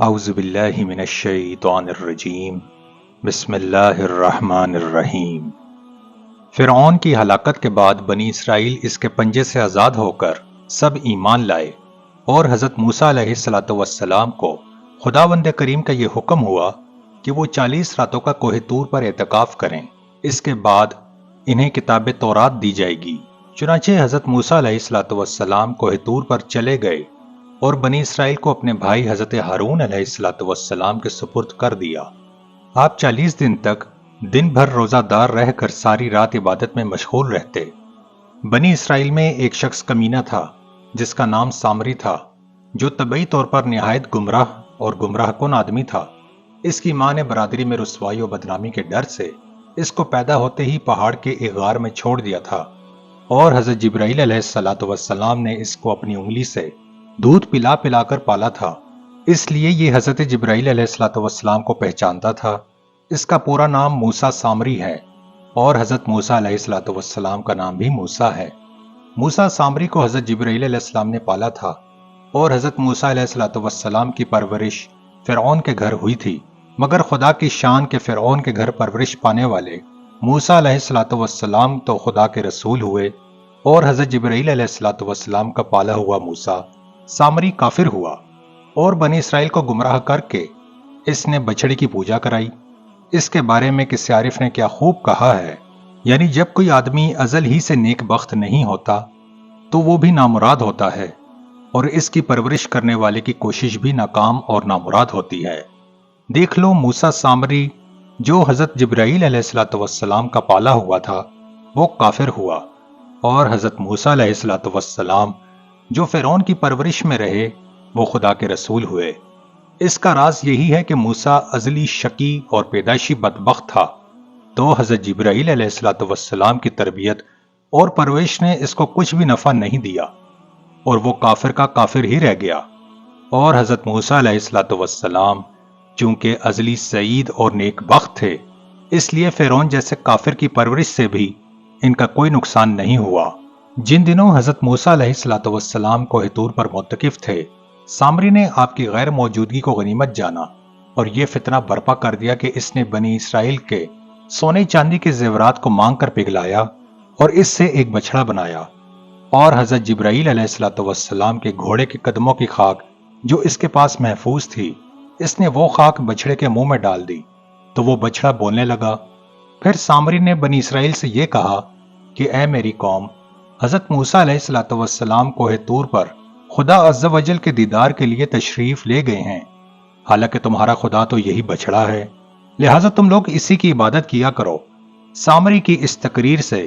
اعوذ باللہ من الشیطان الرجیم بسم اللہ الرحمن الرحیم۔ فرعون کی ہلاکت کے بعد بنی اسرائیل اس کے پنجے سے آزاد ہو کر سب ایمان لائے اور حضرت موسیٰ علیہ السلام کو خداوند کریم کا یہ حکم ہوا کہ وہ 40 راتوں کا کوہ طور پر اعتکاف کریں، اس کے بعد انہیں کتاب تورات دی جائے گی۔ چنانچہ حضرت موسیٰ علیہ السلام کوہ طور پر چلے گئے اور بنی اسرائیل کو اپنے بھائی حضرت ہارون علیہ السلام کے سپرد کر دیا۔ آپ 40 دن تک دن بھر روزہ دار رہ کر ساری رات عبادت میں مشغول رہتے۔ بنی اسرائیل میں ایک شخص کمینہ تھا جس کا نام سامری تھا، جو طبعی طور پر نہایت گمراہ اور گمراہ کن آدمی تھا۔ اس کی ماں نے برادری میں رسوائی و بدنامی کے ڈر سے اس کو پیدا ہوتے ہی پہاڑ کے ایک غار میں چھوڑ دیا تھا، اور حضرت جبرائیل علیہ السلام نے اس کو اپنی انگلی سے دودھ پلا پلا کر پالا تھا، اس لیے یہ حضرت جبرائیل علیہ السلام کو پہچانتا تھا۔ اس کا پورا نام موسیٰ سامری ہے اور حضرت موسیٰ علیہ السلام کا نام بھی موسیٰ ہے۔ موسیٰ سامری کو حضرت جبرائیل علیہ السلام نے پالا تھا، اور حضرت موسیٰ علیہ السلام کی پرورش فرعون کے گھر ہوئی تھی، مگر خدا کی شان کے فرعون کے گھر پرورش پانے والے موسیٰ علیہ السلام تو خدا کے رسول ہوئے، اور حضرت جبرائیل علیہ السلام کا پالا ہوا موسیٰ سامری کافر ہوا اور بنی اسرائیل کو گمراہ کر کے اس نے بچڑے کی پوجا کرائی۔ اس کے بارے میں کسی عارف نے کیا خوب کہا ہے، یعنی جب کوئی آدمی ازل ہی سے نیک بخت نہیں ہوتا تو وہ بھی نامراد ہوتا ہے، اور اس کی پرورش کرنے والے کی کوشش بھی ناکام اور نامراد ہوتی ہے۔ دیکھ لو، موسیٰ سامری جو حضرت جبرائیل علیہ السلام کا پالا ہوا تھا وہ کافر ہوا، اور حضرت موسیٰ علیہ السلام جو فرعون کی پرورش میں رہے وہ خدا کے رسول ہوئے۔ اس کا راز یہی ہے کہ موسیٰ ازلی شقی اور پیدائشی بدبخت تھا، تو حضرت جبرائیل علیہ السلام کی تربیت اور پرورش نے اس کو کچھ بھی نفع نہیں دیا، اور وہ کافر کا کافر ہی رہ گیا۔ اور حضرت موسیٰ علیہ السلام چونکہ ازلی سعید اور نیک بخت تھے، اس لیے فرعون جیسے کافر کی پرورش سے بھی ان کا کوئی نقصان نہیں ہوا۔ جن دنوں حضرت موسیٰ علیہ السلام کوہ طور پر معتکف تھے، سامری نے آپ کی غیر موجودگی کو غنیمت جانا اور یہ فتنہ برپا کر دیا کہ اس نے بنی اسرائیل کے سونے چاندی کے زیورات کو مانگ کر پگھلایا اور اس سے ایک بچڑا بنایا، اور حضرت جبرائیل علیہ السلام کے گھوڑے کے قدموں کی خاک جو اس کے پاس محفوظ تھی، اس نے وہ خاک بچڑے کے منہ میں ڈال دی تو وہ بچڑا بولنے لگا۔ پھر سامری نے بنی اسرائیل سے یہ کہا کہ اے میری قوم، حضرت موسیٰ علیہ السلام کوہ طور پر خدا عز و جل کے دیدار کے لیے تشریف لے گئے ہیں، حالانکہ تمہارا خدا تو یہی بچڑا ہے، لہٰذا تم لوگ اسی کی عبادت کیا کرو۔ سامری کی اس تقریر سے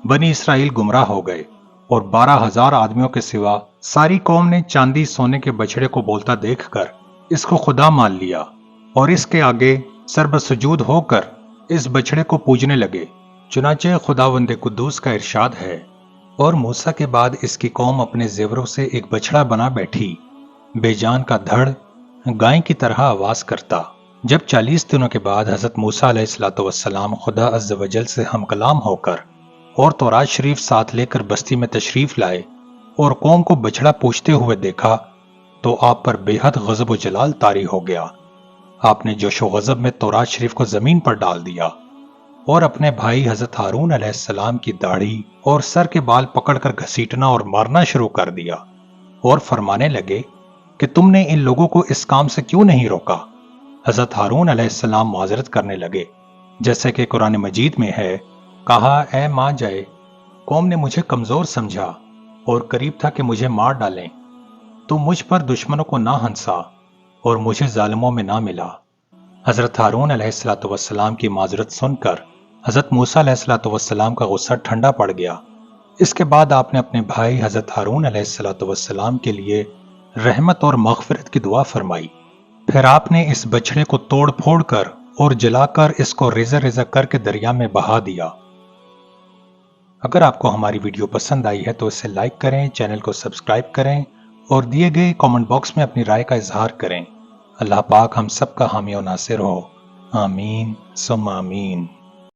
بنی اسرائیل گمراہ ہو گئے، اور 12,000 آدمیوں کے سوا ساری قوم نے چاندی سونے کے بچڑے کو بولتا دیکھ کر اس کو خدا مان لیا، اور اس کے آگے سربسجود ہو کر اس بچڑے کو پوجنے لگے۔ چنانچہ خداوند قدوس کا ارشاد ہے، اور موسیٰ کے بعد اس کی قوم اپنے زیوروں سے ایک بچڑا بنا بیٹھی، بے جان کا دھڑ گائے کی طرح آواز کرتا۔ جب 40 دنوں کے بعد حضرت موسیٰ علیہ السلام خدا عز و جل سے ہم کلام ہو کر اور تورات شریف ساتھ لے کر بستی میں تشریف لائے اور قوم کو بچڑا پوجتے ہوئے دیکھا تو آپ پر بے حد غضب و جلال طاری ہو گیا۔ آپ نے جوش و غضب میں تورات شریف کو زمین پر ڈال دیا، اور اپنے بھائی حضرت ہارون علیہ السلام کی داڑھی اور سر کے بال پکڑ کر گھسیٹنا اور مارنا شروع کر دیا، اور فرمانے لگے کہ تم نے ان لوگوں کو اس کام سے کیوں نہیں روکا؟ حضرت ہارون علیہ السلام معذرت کرنے لگے، جیسے کہ قرآن مجید میں ہے، کہا اے ماں جائے، قوم نے مجھے کمزور سمجھا اور قریب تھا کہ مجھے مار ڈالیں، تو مجھ پر دشمنوں کو نہ ہنسا اور مجھے ظالموں میں نہ ملا۔ حضرت ہارون علیہ السلام کی معذرت سن کر حضرت موسیٰ علیہ السلام کا غصہ ٹھنڈا پڑ گیا۔ اس کے بعد آپ نے اپنے بھائی حضرت ہارون علیہ السلام کے لیے رحمت اور مغفرت کی دعا فرمائی۔ پھر آپ نے اس بچڑے کو توڑ پھوڑ کر اور جلا کر اس کو ریزہ ریزہ کر کے دریا میں بہا دیا۔ اگر آپ کو ہماری ویڈیو پسند آئی ہے تو اسے لائک کریں، چینل کو سبسکرائب کریں، اور دیے گئے کامنٹ باکس میں اپنی رائے کا اظہار کریں۔ اللہ پاک ہم سب کا حامی و ناصر ہو، آمین ثم آمین۔